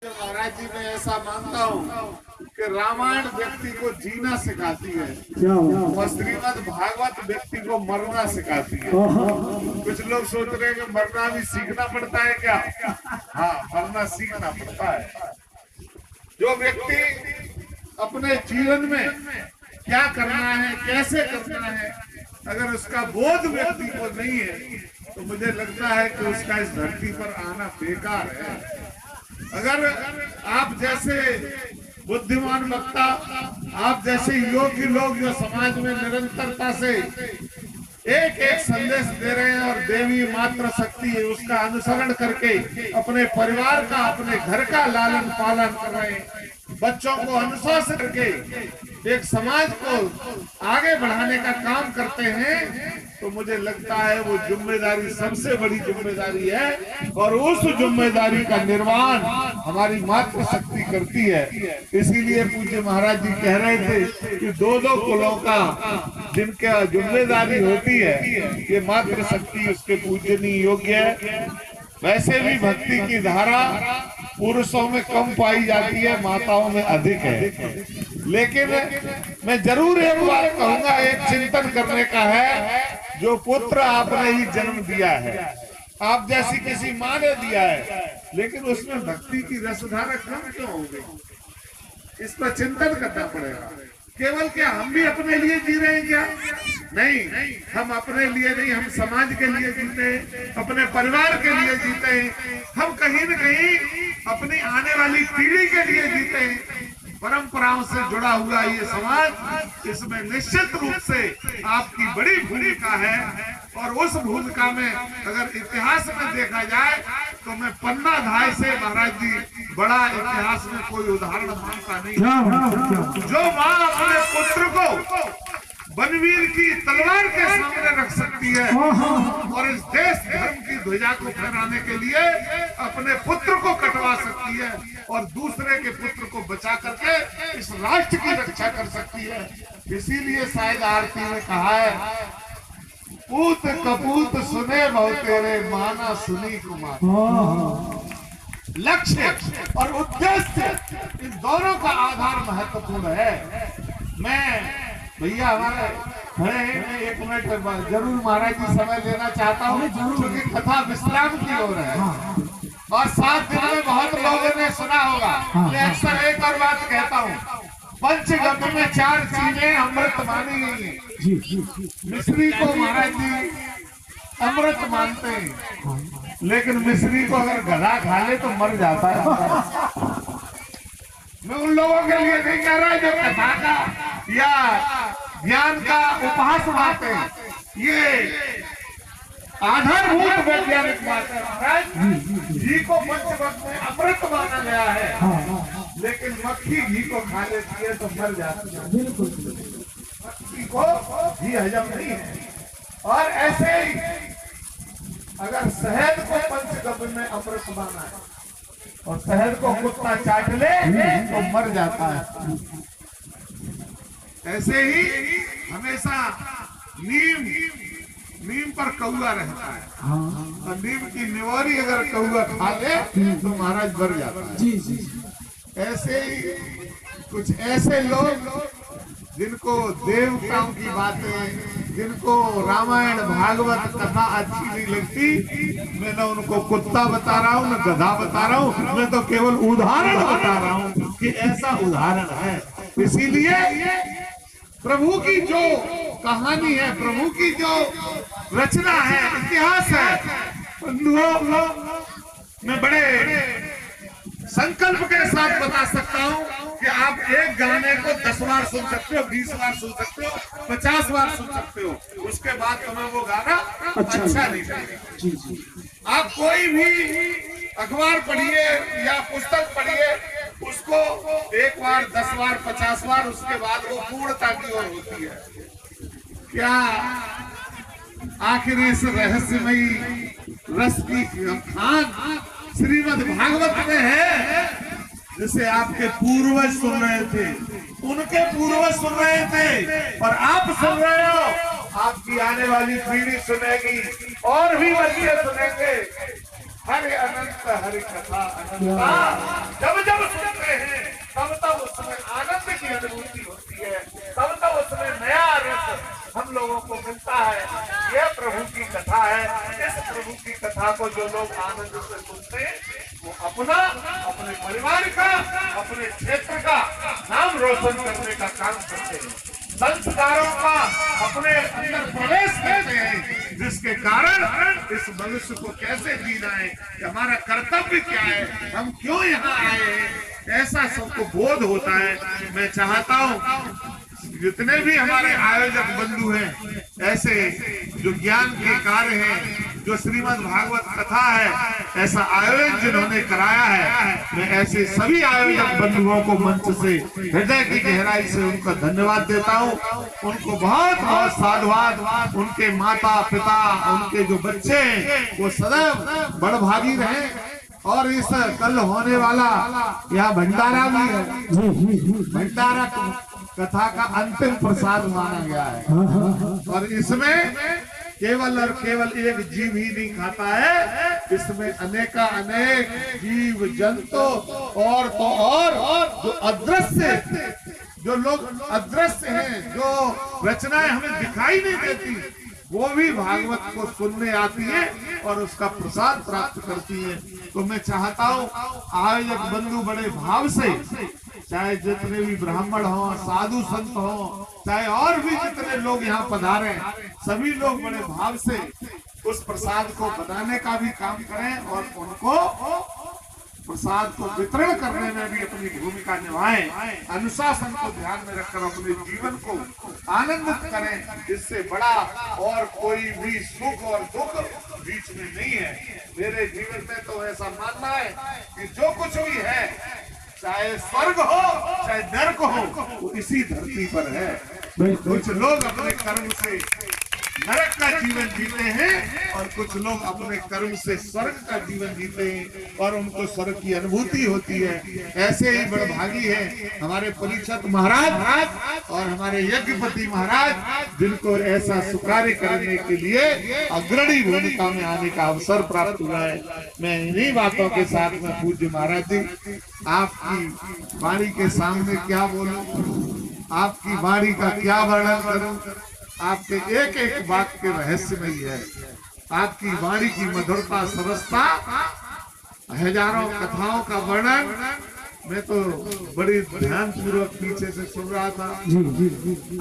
महाराज जी, मैं ऐसा मानता हूँ कि रामायण व्यक्ति को जीना सिखाती है और श्रीमद् भागवत व्यक्ति को मरना सिखाती है। कुछ लोग सोच रहे हैं कि मरना भी सीखना पड़ता है क्या? हाँ, मरना सीखना पड़ता है। जो व्यक्ति अपने जीवन में क्या करना है, कैसे करना है, अगर उसका बोध व्यक्ति को नहीं है तो मुझे लगता है कि उसका इस धरती पर आना बेकार है। अगर आप जैसे बुद्धिमान वक्ता, आप जैसे योग्य लोग जो समाज में निरंतरता से एक एक संदेश दे रहे हैं और देवी मात्र शक्ति है उसका अनुसरण करके अपने परिवार का, अपने घर का लालन पालन कर रहे हैं, बच्चों को अनुशासित करके एक समाज को आगे बढ़ाने का काम करते हैं, तो मुझे लगता है वो जिम्मेदारी सबसे बड़ी जिम्मेदारी है और उस जिम्मेदारी का निर्वहन हमारी मातृ शक्ति करती है। इसीलिए पूज्य महाराज जी कह रहे थे कि दो दो कुलों का जिनका जिम्मेदारी होती है, ये मातृ शक्ति उसके पूजनीय योग्य है। वैसे भी भक्ति की धारा पुरुषों में कम पाई जाती है, माताओं में अधिक है। लेकिन मैं जरूर एक बार कहूंगा, एक चिंतन करने का है, जो पुत्र आपने ही जन्म दिया है, आप जैसी किसी माँ ने दिया है, लेकिन उसमें भक्ति की रसधारा कम क्यों हो गई? इस पर चिंतन करना पड़ेगा। केवल क्या हम भी अपने लिए जी रहे हैं क्या? नहीं, हम अपने लिए नहीं, हम समाज के लिए जीते हैं, अपने परिवार के लिए जीते हैं, हम कहीं न कहीं अपनी आने वाली पीढ़ी के लिए जीते हैं। परंपराओं से जुड़ा हुआ ये समाज, इसमें निश्चित रूप से आपकी बड़ी भूमिका है और उस भूमिका में अगर इतिहास में देखा जाए तो मैं पन्नाधाय से महाराज जी बड़ा इतिहास में कोई उदाहरण मानता नहीं। जो माँ अपने पुत्र को बनवीर की तलवार के सामने रख सकती है और इस देश धर्म की ध्वजा को फहराने के लिए अपने पुत्र को कटवा सकती है और दूसरे के पुत्र को बचा करके इस राष्ट्र की रक्षा कर सकती है। इसीलिए शायद आरती में कहा है, पूत कपूत सुने बहु तेरे, माना सुनी कुमार। लक्ष्य और उद्देश्य इन दोनों का आधार महत्वपूर्ण है। मैं भैया हमारे खड़े हैं, मैं एक मिनट जरूर महाराज जी समय लेना चाहता हूँ, क्योंकि कथा विश्राम की ओर है और 7 दिन में बहुत लोगों ने सुना होगा। मैं अक्सर एक और बात कहता हूँ, पंचगव्य में 4 चीजें अमृत मानी गई हैं। मिश्री को महाराज जी अमृत मानते हैं, लेकिन मिश्री को अगर गधा खा ले तो मर जाता है। मैं उन लोगों के लिए नहीं कह रहा जो कथा का या ज्ञान का उपहास उड़ाते हैं, ये आधारभूत वैज्ञानिक बात है। महाराज घी को पंचगव्य में अमृत माना गया है, लेकिन मक्खी घी को खा लेती है तो मर जाती है। बिल्कुल, मक्खी को घी हजम नहीं है। और ऐसे ही अगर शहद को पंचगव्य में अमृत माना है और शहद को कुत्ता चाट ले तो मर जाता है, ऐसे ही हमेशा नीम पर कौआ रहता है और नीम की निवारी अगर कौआ खा ले तो महाराज मर जाता है। ऐसे ही कुछ ऐसे लोग जिनको देवताओं की बातें, जिनको रामायण भागवत कथा अच्छी नहीं लगती, मैं न उनको कुत्ता बता रहा हूँ न गधा बता रहा हूँ, मैं तो केवल उदाहरण बता रहा हूँ कि ऐसा उदाहरण है। इसीलिए प्रभु की जो कहानी है, प्रभु की जो रचना है, इतिहास है, मैं बड़े संकल्प के साथ बता सकता हूँ कि आप एक गाने को 10 बार सुन सकते हो, 20 बार सुन सकते हो, 50 बार सुन सकते हो, उसके बाद तुम्हें वो गाना अच्छा नहीं लगेगा। आप कोई भी अखबार पढ़िए या पुस्तक पढ़िए, उसको 1 बार, 10 बार, 50 बार, उसके बाद वो पूर्णता की ओर होती है। क्या आखिर इस रहस्यमयी रस की खान श्रीमद् भागवत में है, जिसे आपके पूर्वज सुन रहे थे, उनके पूर्वज सुन रहे थे और आप सुन रहे हो, आपकी आने वाली पीढ़ी सुनेगी और भी बच्चे सुनेंगे। हरि अनंत हरि कथा अनंता जब जब सुनते हैं तब तब उसमें आनंद की अनुभूति होती है, तब तब उसमें नया रस हम लोगों को मिलता है। यह प्रभु की कथा है। इस प्रभु की कथा को जो लोग आनंद से सुनते हैं वो अपना, अपने परिवार का, अपने क्षेत्र का नाम रोशन करने का काम करते हैं, संस्कारों का अपने अंदर प्रवेश करते हैं, जिसके कारण इस मनुष्य को कैसे जीना है, हमारा कर्तव्य क्या है, हम क्यों यहाँ आए हैं, ऐसा सबको बोध होता है। मैं चाहता हूँ जितने भी हमारे आयोजक बंधु हैं, ऐसे जो ज्ञान के कार्य हैं, जो श्रीमद् भागवत कथा है, ऐसा आयोजन जिन्होंने कराया है, मैं ऐसे सभी आयोजक बंधुओं को मंच से हृदय की गहराई से उनका धन्यवाद देता हूँ। उनको बहुत बहुत साधुवाद। उनके माता पिता, उनके जो बच्चे हैं वो सदैव बड़भागी रहे। और इस कल होने वाला यहाँ भंडारा भी है, भंडारा कथा का अंतिम प्रसाद माना गया है। और इसमें केवल और केवल एक जीव ही नहीं खाता है, इसमें अनेका अनेक जीव जंतु और तो और जो अदृश्य, जो लोग अदृश्य हैं, जो रचनाएं हमें दिखाई नहीं देती, वो भी भागवत को सुनने आती है और उसका प्रसाद प्राप्त करती है। तो मैं चाहता हूँ आयोजक बंधु बड़े भाव से, चाहे जितने भी ब्राह्मण हो, साधु संत हो, चाहे और भी जितने लोग यहाँ पधारे, सभी लोग बड़े भाव से उस प्रसाद को बनाने का भी काम करें और उनको प्रसाद को वितरण करने में भी अपनी भूमिका निभाएं। अनुशासन को ध्यान में रखकर अपने जीवन को आनंदित करें। इससे बड़ा और कोई भी सुख और दुख बीच में नहीं है। मेरे जीवन में तो ऐसा मानना है कि जो कुछ भी है, चाहे स्वर्ग हो चाहे नरक हो, वो इसी धरती पर है। कुछ लोग अपने कर्म से नरक का जीवन जीते हैं और कुछ लोग अपने कर्म से स्वर्ग का जीवन जीते हैं और उनको स्वर्ग की अनुभूति होती है। ऐसे ही बड़भागी है हमारे परीक्षित महाराज और हमारे यज्ञपति महाराज, जिनको ऐसा सुकार्य करने के लिए अग्रणी भूमिका में आने का अवसर प्राप्त हुआ है। मैं इन्हीं बातों के साथ में पूज्य महाराज जी आपकी वाणी के सामने क्या बोलूं, आपकी वाणी का क्या वर्णन करूं। आपके एक एक वाक्य के रहस्य में ही है। आपकी वाणी की मधुरता, सरसता, हजारों कथाओं का वर्णन मैं तो बड़ी ध्यान पूर्वक पीछे से सुन रहा था।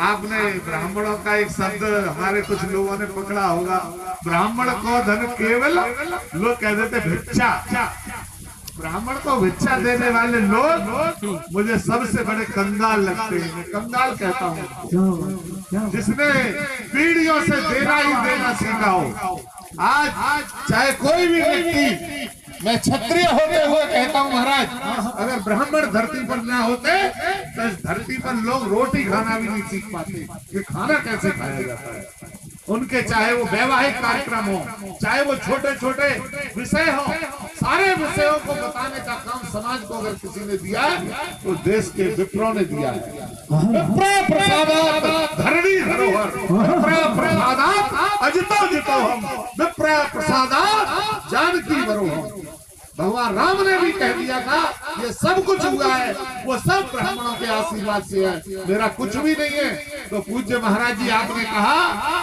आपने ब्राह्मणों का एक शब्द हमारे कुछ लोगों ने पकड़ा होगा, ब्राह्मण को धन केवल, लोग कह देते भिक्षा। ब्राह्मण को भिक्षा देने वाले लोग मुझे सबसे बड़े कंगाल लगते हैं। मैं कंगाल कहता हूँ जिसने पीढ़ियों से देना ही देना सीखा हो। आज चाहे कोई भी व्यक्ति, मैं क्षत्रिय होते हुए कहता हूँ महाराज, अगर ब्राह्मण धरती पर ना होते तो इस धरती पर लोग रोटी खाना भी नहीं सीख पाते कि खाना कैसे खाया जाता है। उनके चाहे वो वैवाहिक कार्यक्रम हो, चाहे वो छोटे छोटे विषय हो, सारे विषयों को बताने का काम समाज को अगर किसी ने दिया तो देश के विप्रों ने दिया है। विप्र प्रसादात् धरणी धरोहर, विप्र प्रसादात् अजितो जितो हम, विप्र प्रसादात् जानकी धरोहर। भगवान राम ने भी कह दिया था ये सब कुछ हुआ है वो सब ब्राह्मणों के आशीर्वाद से है, मेरा कुछ भी नहीं है। तो पूज्य महाराज जी आपने कहा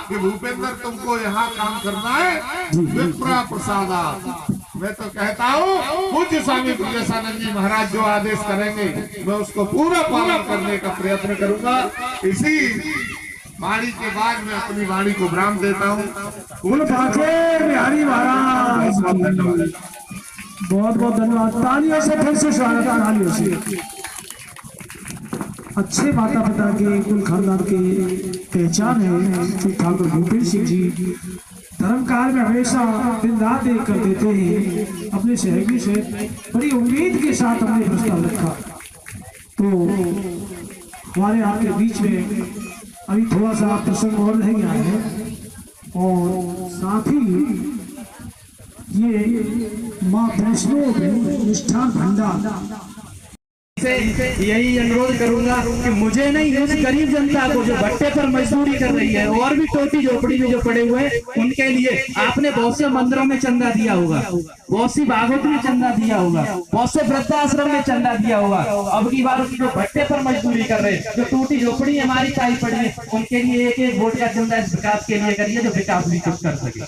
कि भूपेंद्र तुमको यहाँ काम करना है, विप्र प्रसादात्। मैं तो कहता हूँ पूज्य स्वामी प्रियसानंद जी महाराज जो आदेश करेंगे मैं उसको पूरा पालन करने का प्रयत्न करूंगा। इसी वाणी के बाद मैं अपनी वाणी को विराम देता हूँ। बिहारी महाराज बहुत बहुत धन्यवाद। तालियों से फिर से स्वागत, तालियों से। अच्छे माता पिता के कुल खानदान की पहचान है श्री ठाकुर भूपेंद्र सिंह जी। धर्म काल में हमेशा दिन रात एक कर देते हैं। अपने सहयोगी से बड़ी उम्मीद के साथ हमने प्रस्ताव रखा। तो हमारे आपके बीच में अभी थोड़ा सा प्रसंग और रह गया है और साथ ही ये माँ वैष्णो मिष्ठान भंडार से यही अनुरोध करूंगा कि मुझे नहीं, उस गरीब जनता को जो भट्टे पर मजदूरी कर रही है और भी टोटी झोपड़ी में जो पड़े हुए हैं, उनके लिए आपने बहुत से मंदिरों में चंदा दिया होगा, बहुत सी भागवत में चंदा दिया होगा, बहुत से वृद्धाश्रम में चंदा दिया होगा। अब की बार जो भट्टे पर मजदूरी कर रहे हैं, जो टूटी झोपड़ी हमारी चाई पड़ी है, उनके लिए एक वोट का चंदा इस विकास के लिए करिए, जो विकास भी कुछ कर सके।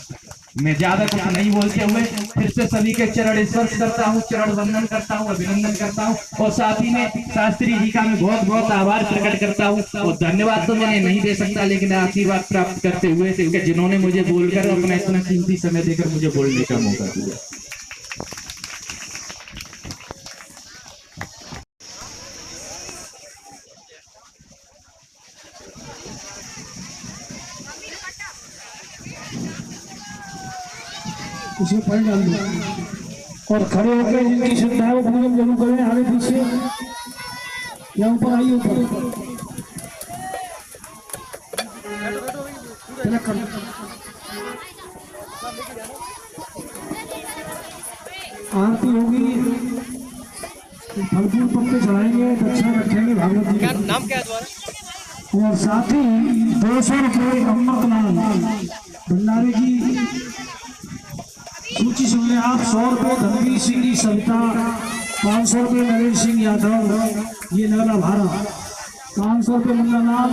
मैं ज्यादा कुछ नहीं बोलते हुए फिर से सभी के चरण स्पर्श करता हूँ, चरण वंदन करता हूँ, अभिनंदन करता हूँ और साथ ही में शास्त्री जी का मैं बहुत बहुत आभार प्रकट करता हूँ। और धन्यवाद तो मैं नहीं दे सकता, लेकिन आशीर्वाद प्राप्त करते हुए कि जिन्होंने मुझे बोलकर अपना इतना कीमती समय देकर मुझे बोलने का मौका दिया। उसे पढ़ डाल दो और खड़े होकर जिनकी श्रद्धा है वो भोजन जरूर करें। आगे पीछे या ऊपर आइए, ऊपर आरती होगी, फल फूल पत्ते चढ़ाएंगे, दक्षिणा रखेंगे भागवत जी का। नाम क्या है? और साथ ही 200 रुपये अमृतलाल भंडारी जी सूची सुन लें आप। 100 रुपये धनवीर सिंह जी सविता, 500 रुपये नरेश सिंह यादव ये नगला भारा, 500 रुपये मुन्ना नाम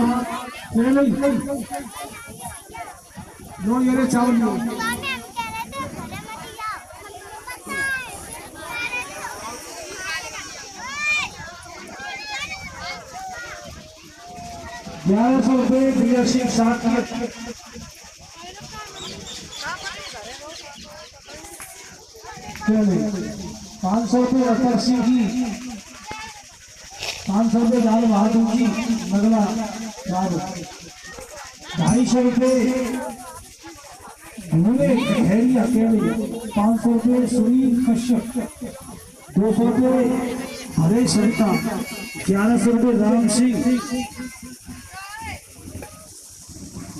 लो ये चावल लो। ₹1100 वीर सिंह साथ 500 रुपये अतर सिंह जी, 500 रुपये लाल बहादुर जी नगला बाबू, 250 रुपये भूले खैरी अकेले, 500 रुपये सुनील कश्यप, 200 रुपये हरे सरिता, 1100 रुपये राम सिंह,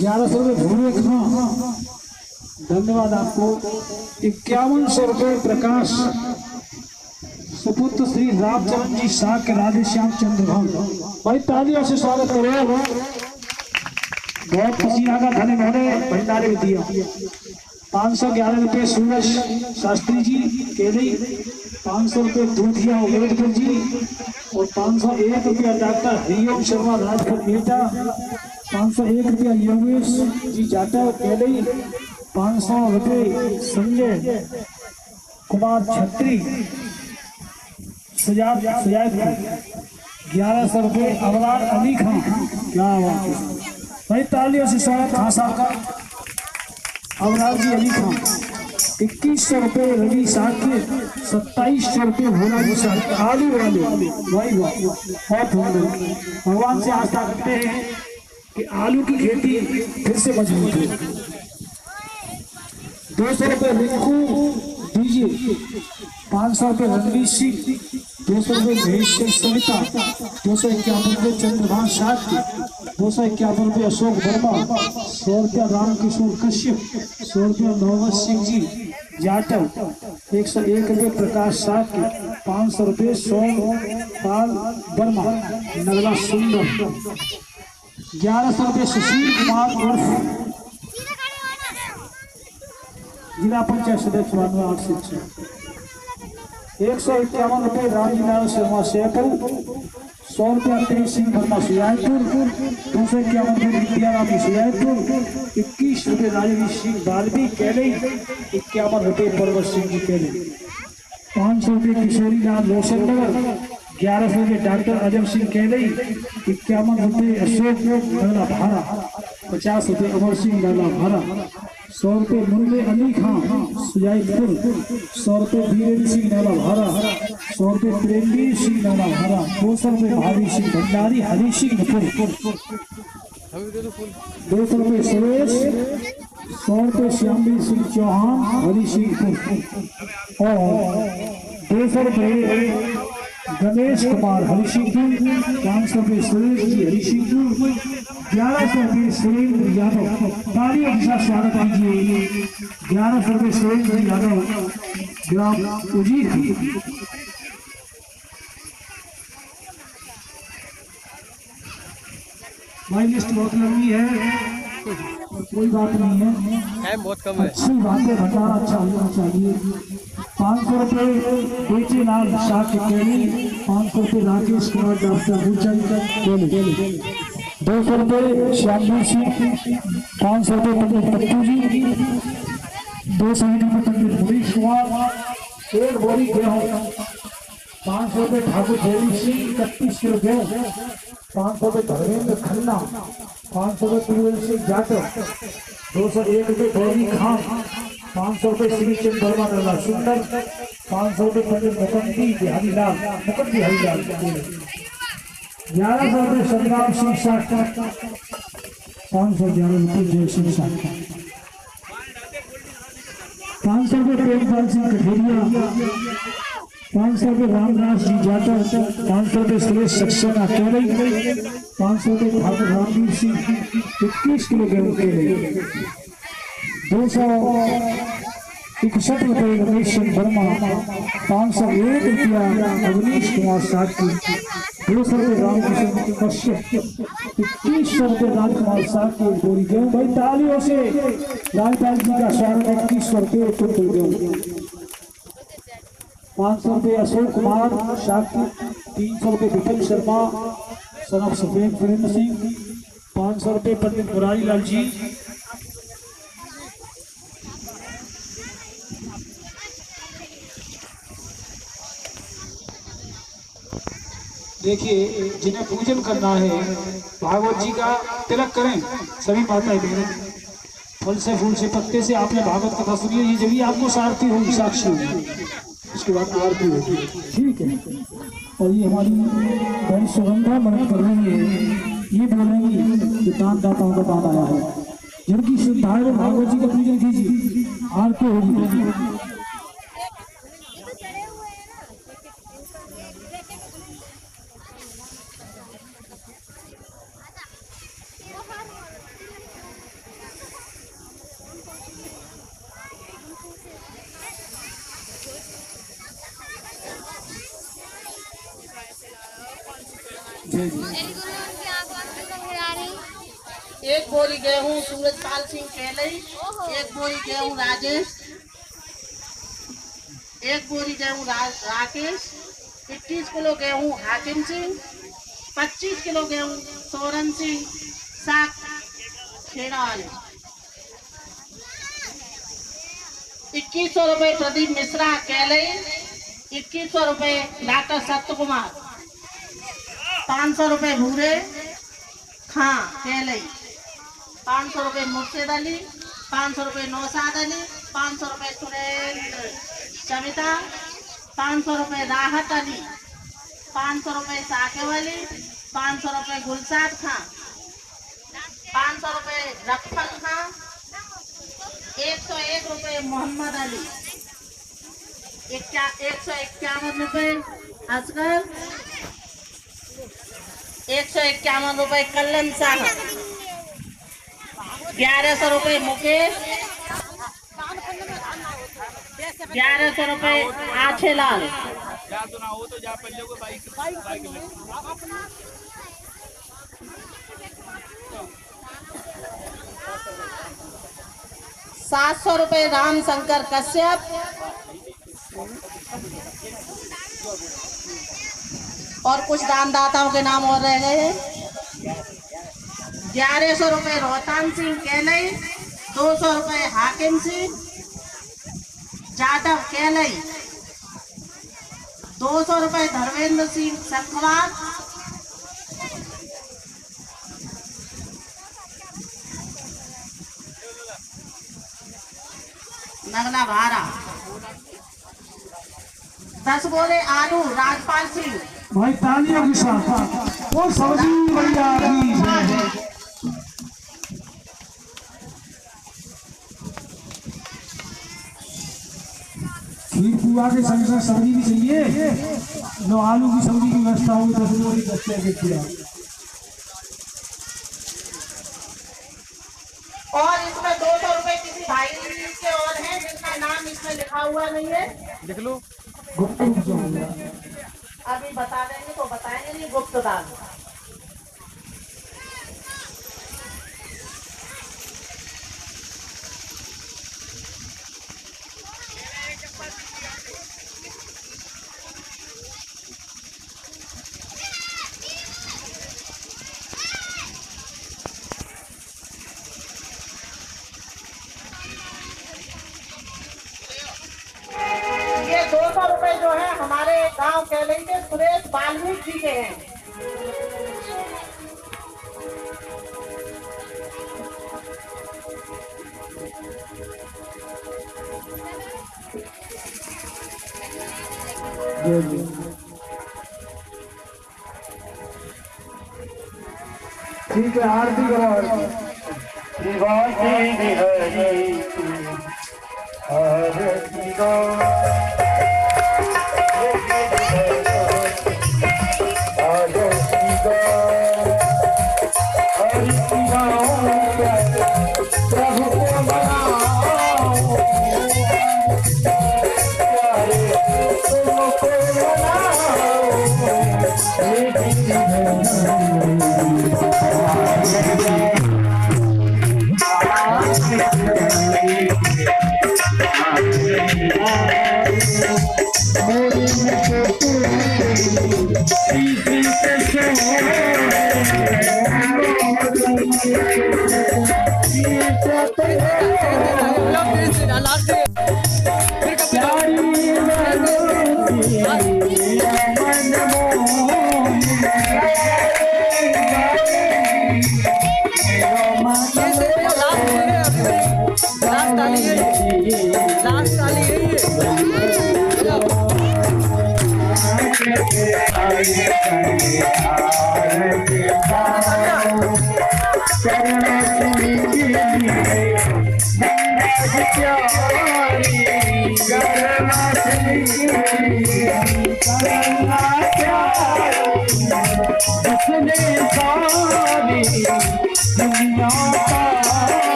1100 रुपये भूले खां, धन्यवाद आपको। 5100 रुपये प्रकाश सुपुत्र श्री रामचंद्र जी शाह के राधे श्याम चंद्र भाई, तालियों से स्वागत करो। बहुत पसीना का धन इन्होंने भंडारे में दिया। 511 रुपये सूरज शास्त्री जी केली, 500 रुपये दूधिया अम्बेडकर जी और 501 रुपया डॉक्टर हरिओम शर्मा राजपूत बेटा, 501 रुपया योगेश जी जाटा केली, 500 रुपये संजय कुमार छत्री सजाद 1100 रुपये अवलाद अली खान, क्या बात है भाई, तालियों से स्वागत खान साहब का। अवलाद जी अली खान, 2100 रुपये रवि साक्य, 2700 रुपये भोला जी साक्य, आलू वाले भाई वाह, बहुत भगवान से आस्था करते हैं कि आलू की खेती फिर से मजबूत हो। 200 रुपये रिंकू दीजिए, 500 रुपये रणवीर सिंह, 200 रुपये महेश सिंह सविता, 251 रुपये चंद्रभान साक्य, 251 रुपये अशोक वर्मा, 100 रुपया रामकिशोर कश्यप, 100 रुपया मोहम्मद सिंह जी जाटव, 101 रुपये प्रकाश साक्य, 500 रुपये सोमपाल वर्मा नगला सुंदर, 1100 रुपये सुशील कुमार उर्फ जिला पंचायत सदस्य 8 151 रुपये रामजीलाल शर्मा शेखर, 100 रुपया तेज सिंह वर्मा सुजानपुर, 251 रुपये विद्याराम सुजानपुर, 21 रुपये राजवीर सिंह बालवी कैले, 51 रुपये पर्वत सिंह जी कैले, 500 रुपये किशोरी लाल रोशन नगर, 1100 रुपये डॉक्टर अजम सिंह कैले, 51 रुपये अशोक नगला भारा, 50 रुपये अमर सिंह नगला भारा, 100 रुपये मुन्ने अली खान सुजानपुर, 100 रुपये वीरेंद्र सिंह नगला भारा, 100 रुपये प्रेमवीर सिंह नगला भारा, 200 रुपये भावी सिंह भंडारी हरी सिंह 200 रुपये सुरेश, 100 रुपये श्यामवीर सिंह चौहान हरी सिंह और 200 रुपये गणेश कुमार हरी सिंह, 500 रुपये सुरेश जी हरी सिंह, 1100 रुपये सुरेंद्र यादव, तालियों के साथ स्वागत कीजिए। 1100 रुपये सुरेंद्र यादव ग्राम उजीर, भाई लिस्ट बहुत लंबी है, कोई बात नहीं है, बहुत कम है। अच्छी बात है, भंडारा अच्छा होना चाहिए। 500 रुपये बेचे लाल शाह के केली, 500 रुपये राकेश कुमार डॉक्टर भूचंद केली, 200 रुपये श्यामवीर सिंह, 500 रुपये पंडित पट्टू जी, 200 रुपये पंडित मुनीश कुमार, 1 बोरी गेहूँ, 500 रुपये ठाकुर देवी सिंह, 31 किलो गेहूँ, 500 रुपये धर्मेंद्र खन्ना, 500 रुपये तुलसी सिंह जाटव, 201 रुपये गौरी खान, 500 रुपये श्री चंद वर्मा नरला सुंदर, 500 रुपये पंडित मुकुंदी हरिलाल, 1100 रुपये संग्राम सिंह साठा, 511 रुपये जय सिंह साठा, 500 रुपये प्रेमपाल सिंह कठेरिया, 500 रुपये रामदास जी जाटव, 500 रुपये सुरेश सक्सेना केलई, 500 रुपये ठाकुर रामवीर सिंह, 21 किलो गेहूं केलई, 261 रुपये रमेश वर्मा, 501 रुपया अवनीश कुमार साथी, 200 रुपये रामकिशन कश्यप, 2100 रुपये राजकुमार साथी गोरी गेहूं। भाई तालियों से राजपाल जी का स्वागत है। 2100 रुपये कुंटल गेहूं, 500 रुपये अशोक कुमार शाकिर, 300 रुपये विपिन शर्मा सनफ सफेद वीरेंद्र सिंह, 500 रुपये पंडित मुरारी लाल जी, देखिए जिन्हें पूजन करना है भागवत जी का तिलक करें सभी माताएं बहनें, फल से फूल से पत्ते से आपने भागवत कथा सुनी है, ये जब भी आपको सारथी होगी साक्षी होगी, उसके बाद आरती होगी, ठीक है। और ये हमारी बहन सुगंधा मदद कर रही है, ये बोलेंगी कि दान दाताओं का दान आया है, जिनकी श्रद्धाएं वो भागवत जी का पूजन कीजिए, आरती होगी। एक बोरी गेहूं सूरजपाल सिंह केलई, 1 बोरी गेहूं राजेश, 1 बोरी गेहूं राकेश, 21 किलो गेहूं हाकिम सिंह, 25 किलो गेहूं सोरन सिंह साक खेड़ा वाले, 2100 रुपये प्रदीप मिश्रा केलई, 2100 रुपये डॉक्टर सत्य कुमार, 500 रुपये भूरे खां केलई, 500 रुपये मुर्शिद अली, 500 रुपये नौसाद अली, 500 रुपये सुरेंद्र सविता, 500 रुपये राहत अली, 500 रुपये साकिब अली, 500 रुपये गुलसाद खां, 500 रुपये रफल खां, 101 रुपये मोहम्मद अली, 151 रुपये असगर, 151 रुपये कल्लन साहब, 1100 रुपये मुकेश, 1100 रुपये आछेलाल, 700 रुपये राम शंकर कश्यप, और कुछ दानदाताओं के नाम और रह गए हैं। 1100 रुपये रोहतान सिंह केलई, 200 रुपये हाकिम सिंह जाटव केलई, 200 रुपये धर्मेंद्र सिंह सखवार, 10 बोले आलू राजपाल सिंह। भाई तालियों के साथ वो सब्जी बढ़िया खीर पुआ के संग संग सब्जी भी चाहिए, लो आलू की सब्जी की व्यवस्था होगी 10 बोरी बच्चे के दिया। और इसमें 200 रुपए किसी भाई के और हैं जिनका नाम इसमें लिखा हुआ नहीं है, लिख लो। अभी बता देंगे तो बताएंगे नहीं, गुप्त दान। हमारे गांव कैलई के सुरेश वाल्मीकि जी के हैं। ठीक है, आरती करो।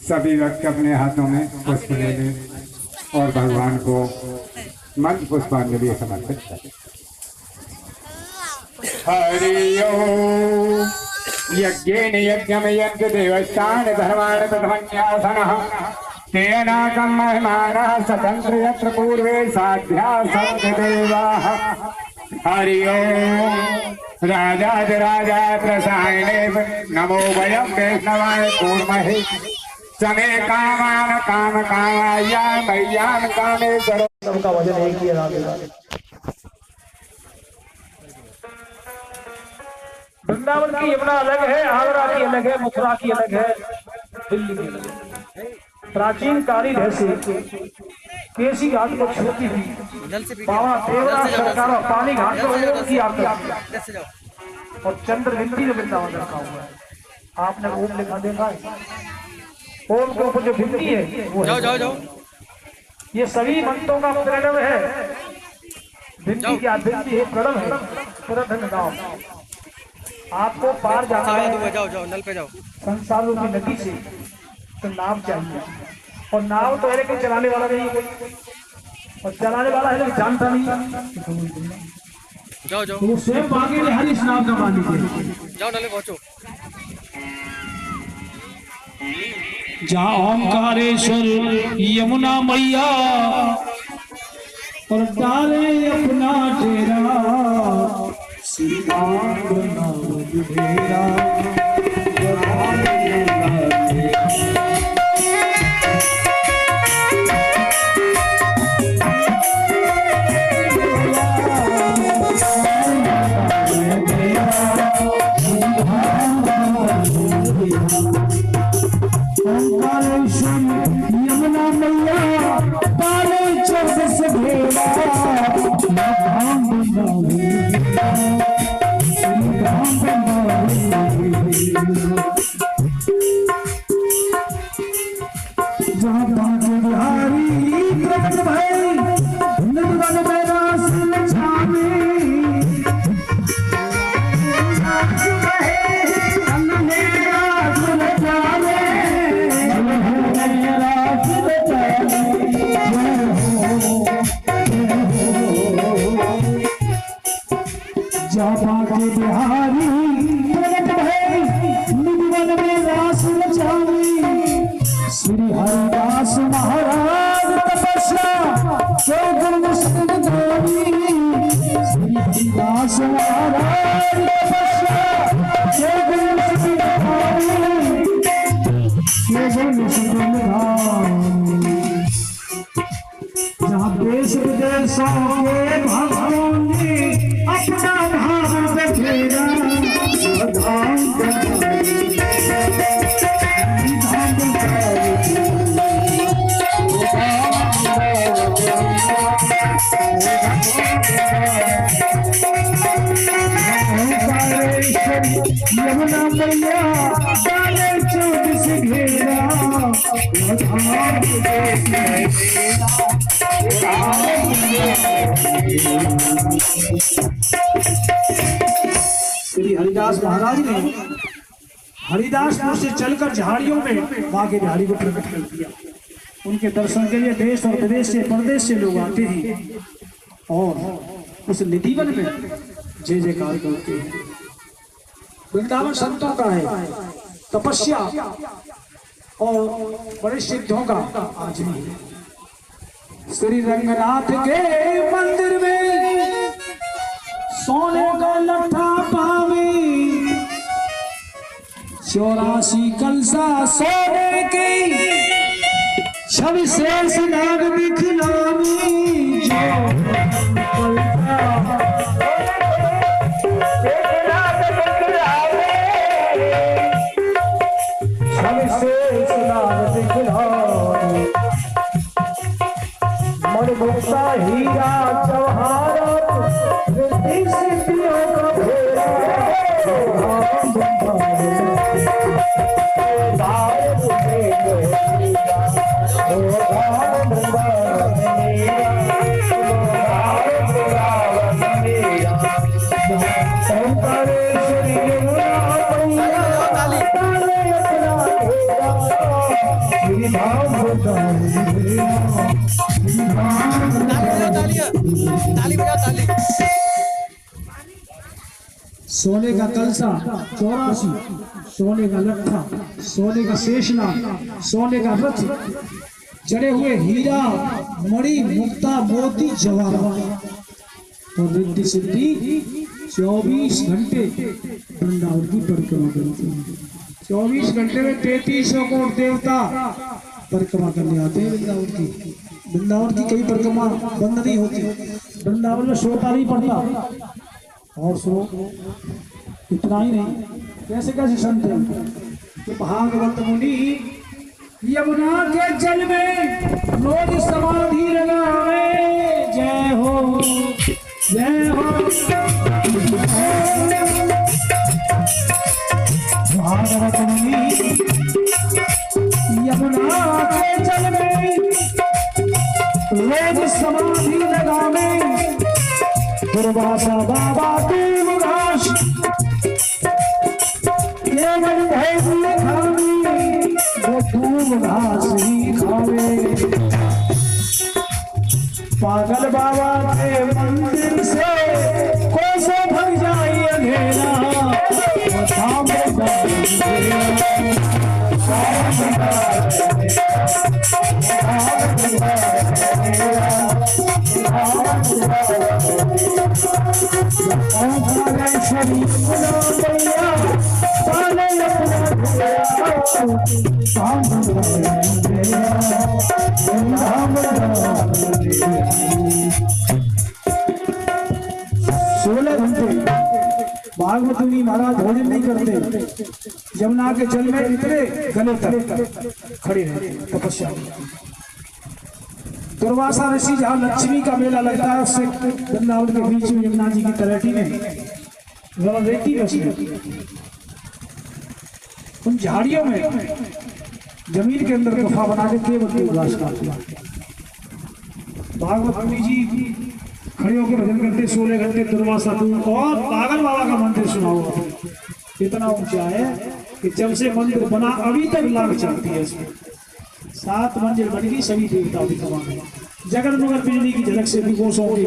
सभी व्यक्ति अपने हाथों में पुष्प ले लें और भगवान को मंत्र पुष्पांजलि समर्पित करें। हरि ओम। यज्ञेन यज्ञमयन्त देवस्थान धर्माण प्रथमन्यासनः तेन महिमानः स्वतंत्र यत्र पूर्वे साध्या सप्तदेवाः। हरि ओम। राजाधिराजा प्रसायणे नमो वयं वैष्णवाय कूर्महे समे कामान काम कामाया मैयान कामे करो। सबका वजन एक ही है। वृंदावन की यमुना अलग है, आगरा की अलग है, मथुरा की अलग है, दिल्ली की अलग है। प्राचीन कालीन ऐसे केसी घाट को छोटी थी, बाबा देवरा सरकार पानी घाट को की आकर और चंद्र बिंदी में वृंदावन रखा हुआ है। आपने ओम लिखा देखा है? ओम के ऊपर जो बिंदी है वो है। जाओ ये सभी मंत्रों का प्रणव है। बिंदी क्या बिंदी है, प्रणव है, प्रणव गाँव। आपको पार जाना है, जाओ नल पे जाओ, संसारों की नदी से, तो नाव चाहिए। और नाव तो है लेकिन चलाने वाला नहीं है कोई, और चलाने वाला है लेकिन जानता नहीं। जाओ तो स्वयं बाकी में हर इस नाव का मालिक है। जाओ नले पहुंचो। जहाँ ओंकारेश्वर यमुना मैया और डाले अपना डेरा, श्री राम नाम विधेरा। यमुना मैया पाले चौबीस भेड़ा, जहाँ बांके बिहारी प्रकट भई, निर्मल में रास लछामी। बांके बिहारी प्रकट भई, निर्मल में रास लछामी। श्री हरिदास महाराज तपस्या जो गुण मुस्लिम धोनी। श्री हरिदास महाराज तपस्या जो गुण मुस्लिम धोनी, जो गुण मुस्लिम धोनी। जहाँ देश विदेशों के भक्तों ने अपना भाव बखेरा, यमुना मैया डाले चौबीस घेरा, श्री हरिदास महाराज ने हरिदासपुर से चलकर झाड़ियों में बांके बिहारी को प्रकट कर दिया। उनके दर्शन के लिए देश और विदेश से परदेश से लोग आते हैं और उस निधिवन में जय जयकार करते हैं। वृंदावन संतों का है, तपस्या और बड़े सिद्धों का आज भी है। श्री रंगनाथ के मंदिर में सोने का लट्ठा पावे, 84 कलसा सोने की, छवि शेष नाग दिखलावी। मणिमुक्ता हीरा जवाहरात, रिद्धि सिद्धियों का भेड़ा। सोने का कलसा 84, सोने का लट्ठा, सोने का शेषनाग, सोने का रथ, जड़े हुए हीरा मणि मुक्ता मोती जवाहरात और रिद्धि सिद्धि 24 घंटे वृंदावन की परिक्रमा करते हैं। 24 घंटे में 3300 करोड़ देवता परिक्रमा करने आते हैं वृंदावन की। वृंदावन की कई परिक्रमा बंद नहीं होती, वृंदावन में सोता नहीं पड़ता। और सुनो, इतना ही नहीं, कैसे कैसे संत हैं कि भागवत मुनि यमुना के जल में रोज समाधि लगावे। जय हो जय हो। भागवत मुनि यमुना के जल में रोज समाधि लगावे। दुर्वासा बाबा दूरभाष केवल भोग खावे, वो दूरभाष ही खावे। पागल बाबा के मंदिर से कोसों भग जाए अंधेरा, वो धाम भागवत मुनि महाराज भोजन नहीं करते, यमुना के जल में इतने गले तक खड़े रहते तपस्या। दुर्वासा ऋषि जहाँ लक्ष्मी का मेला लगता है उससे वृंदावन के बीच में यमुना जी की तलहटी में रेती बसी रहती है। उन झाड़ियों में जमीन के अंदर गुफा बना के केवल उदास करते। भागवत मुनि जी खड़े होकर भजन करते 16 घंटे। दुर्वासा और पागल बाबा का मंदिर सुना हुआ इतना ऊंचा है कि जब से मंदिर बना अभी तक लाग चलती है। इसमें 7 मंजिल बन गई, सभी देवता भी कमा गए। जगन मगर बिजली की झलक से भी कोसों की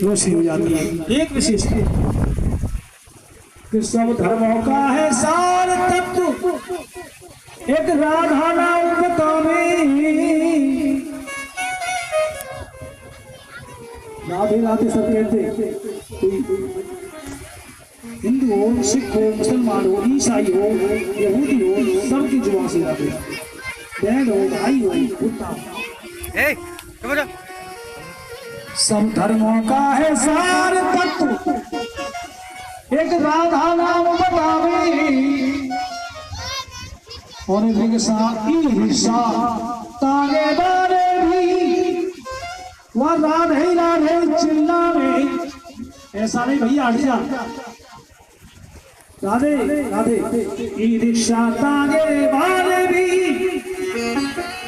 रोशनी हो जाती है। एक विशेषता कि सब धर्मों का है सार तत्व, एक राधा नाम बतावे। राधे राधे सब कहते, हिंदू हो, सिख हो, मुसलमान हो, ईसाई हो, यहूदी हो, सबकी जुबान से राधे। बहन हो, भाई हो, कुत्ता हो, सब धर्मों का है सार तत्व, एक राधा नाम बतावे। और हिस्सा तागे बारे भी वह राधे राधे चिल्लावे। ऐसा नहीं भैया, हट जा। राधे राधे ईर्षा तागे बारे भी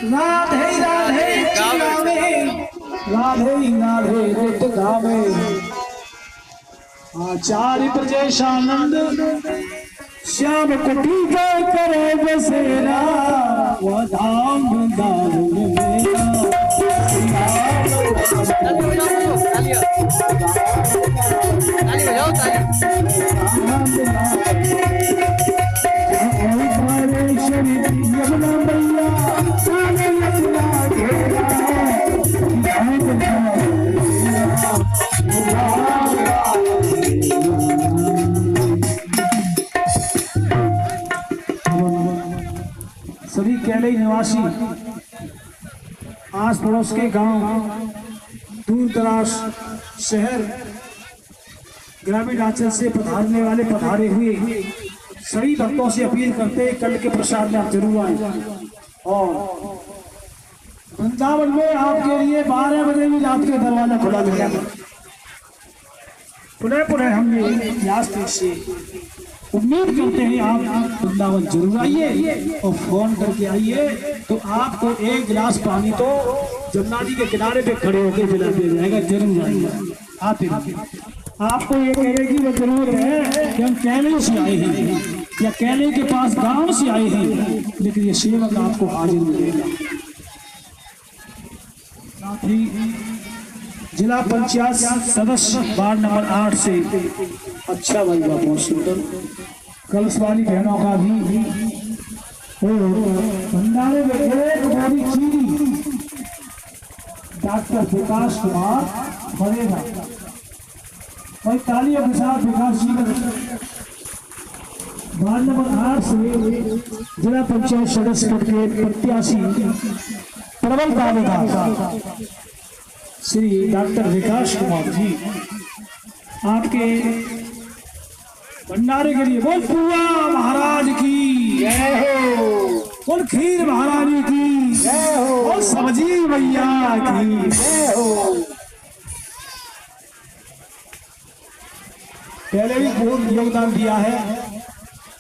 राधे राधे चिल्लावे, राधे राधे नित गावे। आचार्य ब्रजेशानंद श्याम कुटी जय करे बसेरा, वह धाम वृंदावन मेरा। सभी कैले निवासी आस पड़ोस के गांव, दूर दराज शहर, ग्रामीण अंचल से पधारने वाले पधारे हुए सभी भक्तों से अपील करते हैं कल के प्रसाद में आप जरूर आए। और वृंदावन में आपके लिए 12 बजे भी रात के दरवाजा खुला मिलेगा। पुनः हम ये याद से उम्मीद करते हैं आप वृंदावन जरूर आइए और फोन करके आइए, तो आपको एक गिलास पानी तो जमुना जी के किनारे पे खड़े होकर पिला दिया जाएगा। जरूर आइए, आते आपको ये कहने की जरूरत है कि हम कैले से आए हैं या कैले के पास गांव से आए हैं, लेकिन ये सेवक आपको हाजिर मिलेगा। साथ ही जिला पंचायत सदस्य वार्ड नंबर 8 से अच्छा भाई बहुत सुंदर कलश वाली बहनों का भी भंडारे में एक बोरी चीनी डॉक्टर विकास कुमार बनेगा। और तालियों के साथ विकास जी वार्ड नंबर 8 से जिला पंचायत सदस्य पद के प्रत्याशी प्रबल दावेदार श्री डॉक्टर विकास कुमार जी आपके भंडारे के लिए बोल पुआ महाराज की जय हो, बोल खीर महारानी की जय हो, बोल सब्जी भैया की जय हो। पहले भी बहुत योगदान दिया है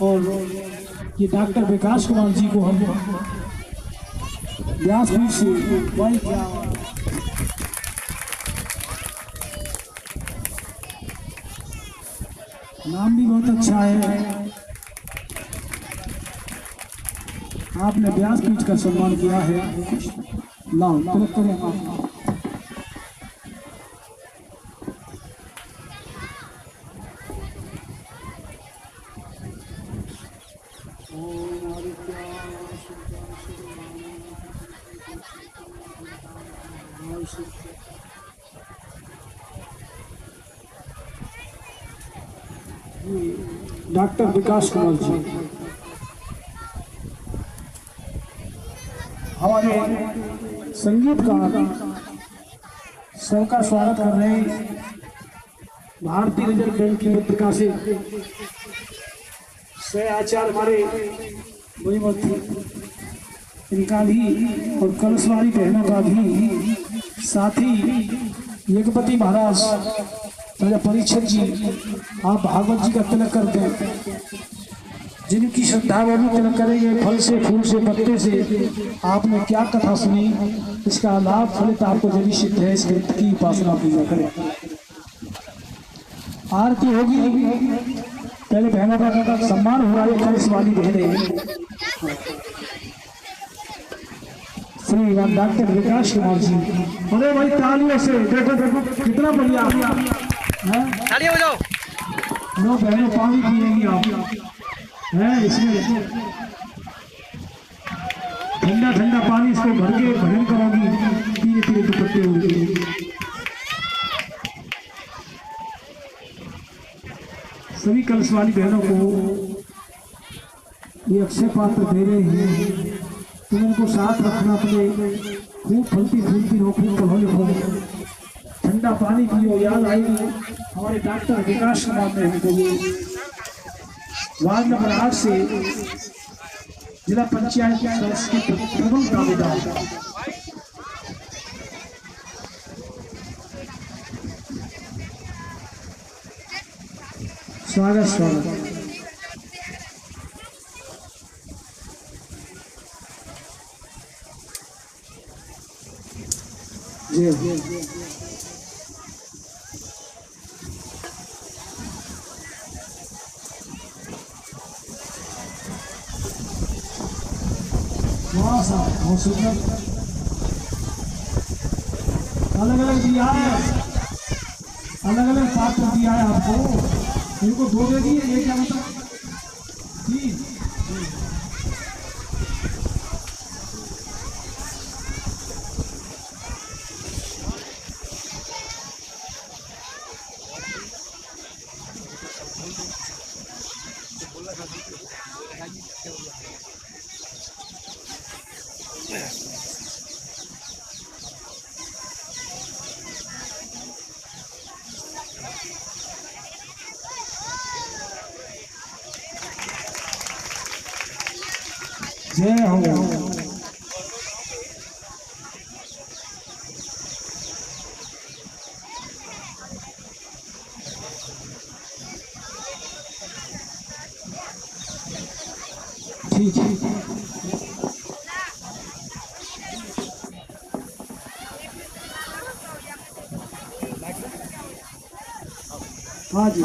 और ये डॉक्टर विकास कुमार जी को हम व्यासपीठ से वही क्या नाम भी बहुत अच्छा है, आपने व्यासपीठ का सम्मान किया है। लाओ तुरंत करें डॉक्टर विकास कुमार जी हमारे संगीतकार सबका स्वागत कर रहे हैं। भारतीय रिजर्व बैंक की पत्रिका से आचार्य हमारे इनका भी और कलशवारी बहनों का भी, साथ ही यज्ञपति महाराज राजा परीक्षित जी, आप भागवत जी का तिलक कर दें। जिनकी श्रद्धा वो भी तिलक करेंगे फल से, फूल से, पत्ते से। आपने क्या कथा सुनी, इसका लाभ फलित आपको यदि सिद्ध है, इस ग्रंथ की उपासना पूजा करें। आरती होगी, पहले बहनों का सम्मान हो रहा है। कलश वाली बहनें श्री डॉक्टर विकास कुमार जी, अरे भाई तालियों से देखो देखो कितना बढ़िया तालियां बजाओ। लो बहनों पानी पिएंगी आप है, इसमें ठंडा ठंडा पानी इसको भर के भजन करोगी, धीरे धीरे दुपट्टे उड़ेंगे। सभी कलश वाली बहनों को ये अक्षय पात्र दे रहे हैं, तुम उनको साथ रखना, अपने खूब फलती फूलती हो, खूब पढ़ो लिखो, ठंडा पानी पियो। याद आएगी हमारे डॉक्टर विकास कुमार ने हमको ये वार्ड नंबर 8 से जिला पंचायत सदस्य के प्रबल दावेदार स्वागत। बहुत सुंदर अलग अलग दिया है, अलग अलग पात्र दिया है आपको। इनको 2 दे दिए, ये क्या मतलब 3। जय हो। ठीक है, हाँ जी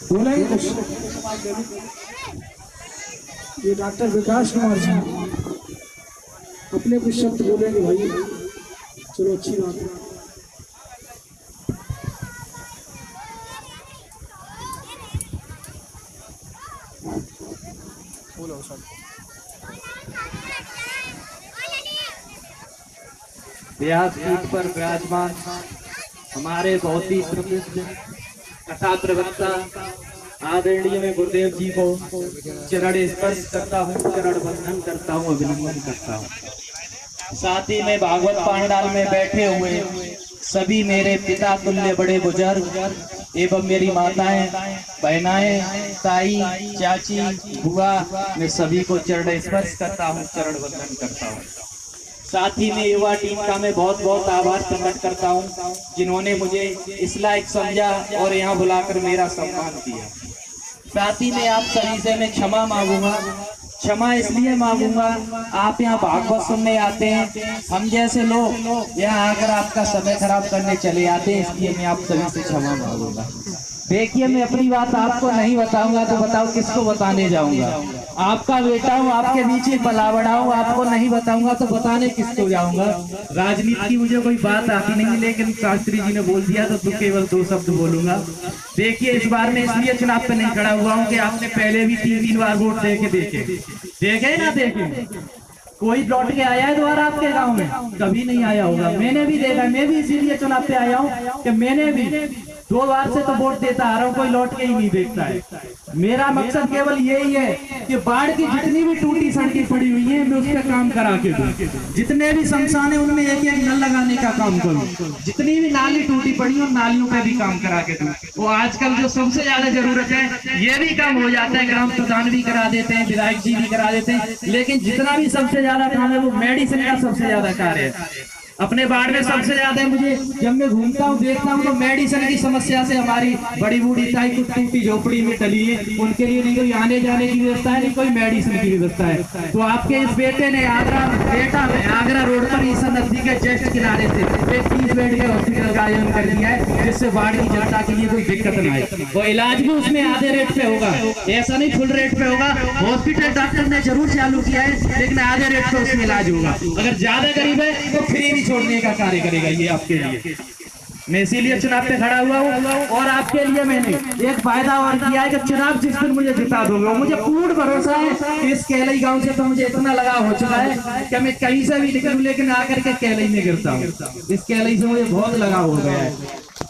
बोलेंगे कुछ। ये डॉक्टर विकास कुमार जी अपने कुछ शब्द बोलेंगे भाई, चलो अच्छी बात है। व्यासपीठ पर विराजमान हमारे बहुत ही प्रसिद्ध कथा प्रवक्ता आदरणीय मैं गुरुदेव जी को चरण स्पर्श करता हूँ, चरण बंधन करता हूँ, अभिनंदन करता हूँ। साथ ही में भागवत पांडाल में बैठे हुए सभी मेरे पिता तुल्य बड़े बुजुर्ग एवं मेरी माताएं, बहनाएं, ताई, चाची, बुआ, मैं सभी को चरण स्पर्श करता हूँ, चरण वंदन करता हूँ। साथ ही में युवा टीम का मैं बहुत बहुत आभार प्रकट करता हूँ, जिन्होंने मुझे इस लायक समझा और यहाँ बुलाकर मेरा सम्मान किया। साथ ही में आप सभी से मैं क्षमा मांगूंगा। क्षमा इसलिए मांगूंगा, आप यहाँ भागवत सुनने आते हैं, हम जैसे लोग यहाँ आकर आपका समय खराब करने चले आते हैं, इसलिए मैं आप सभी से क्षमा मांगूंगा। देखिए, मैं अपनी बात आपको नहीं बताऊंगा तो बताओ किसको बताने जाऊंगा। आपका बेटा हूँ, आपके बीच में पला बड़ा हूँ, आपको नहीं बताऊंगा तो बताने किसको जाऊंगा। राजनीति की मुझे कोई बात आती नहीं, लेकिन शास्त्री जी ने बोल दिया तो केवल 2 शब्द बोलूंगा। देखिए, इस बार मैं इसलिए चुनाव पे नहीं खड़ा हुआ हूँ कि आपने पहले भी 3 बार वोट देके देखे ना देखे। कोई लौट के आया है दोबारा आपके गांव में? कभी नहीं आया होगा। मैंने भी देखा, मैं भी इसीलिए चुनाव पे आया हूँ कि मैंने भी 2 बार से तो वोट देता आ रहा हूँ, कोई लौट के ही नहीं देखता है। मेरा मकसद केवल यही है कि बाढ़ की जितनी भी टूटी सड़कें पड़ी हुई हैं, मैं उस पर काम करा के दूं। जितने भी शमशान है उनमें एक नल लगाने का काम करूं। जितनी भी नाली टूटी पड़ी है, नालियों पे भी काम करा के दूं। वो आजकल जो सबसे ज्यादा जरूरत है, ये भी काम हो जाता है, ग्राम प्रधान भी करा देते हैं, विधायक जी भी करा देते हैं, लेकिन जितना भी सबसे ज्यादा काम है वो मेडिसिन का सबसे ज्यादा कार्य है। अपने बाढ़ में सबसे ज्यादा मुझे, जब मैं घूमता हूँ देखता हूँ तो मेडिसिन की समस्या से हमारी बड़ी बूढ़ी ताई कुछ टूटी झोपड़ी में डली है, उनके लिए नहीं कोई आने जाने की व्यवस्था है, नहीं कोई मेडिसिन की व्यवस्था है। तो आपके इस बेटे ने आगरा रोड पर ईसा नदी के जस्ट किनारे से एक 30 बेड के हॉस्पिटल का आयोजन कर दिया है, जिससे बाढ़ की जनता के लिए कोई दिक्कत न आए। और इलाज भी उसमें आधे रेट पे होगा, ऐसा नहीं फुल रेट पे होगा। हॉस्पिटल डॉक्टर ने जरूर चालू किया है, लेकिन आधे रेट पे उसमें इलाज होगा। अगर ज्यादा गरीब है तो फ्री छोड़ने का कार्य करेगा ये आपके लिए। मैं इसीलिए चुनाव पे खड़ा हुआ हूँ और आपके लिए मैंने एक वायदा और किया है कि चुनाव जिस दिन मुझे जिता दोगे, मुझे पूर्ण भरोसा है कि इस केलई गांव से तो मुझे इतना लगाव हो चुका है कि मैं कहीं से भी निकलूं लेकिन आकर के केलई में गिरता हूँ। इस केलई से मुझे बहुत लगाव हो गया है,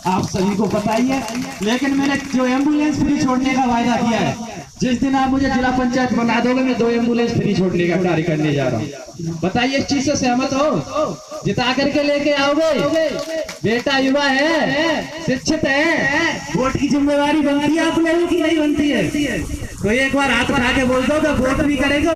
आप सभी को पता ही है। लेकिन मैंने जो एम्बुलेंस फ्री छोड़ने का वायदा किया है, जिस दिन आप मुझे जिला पंचायत बना दोगे, मैं 2 एम्बुलेंस फ्री छोड़ने का कार्य करने जा रहा हूँ। बताइए इस चीज से सहमत हो? जिता करके लेके आओगे? बेटा युवा है, शिक्षित है, वोट की जिम्मेवारी बनती है आप लोगों की, नहीं बनती है? तो एक बार हाथ उठा के बोल दो तो वोट भी करेगा।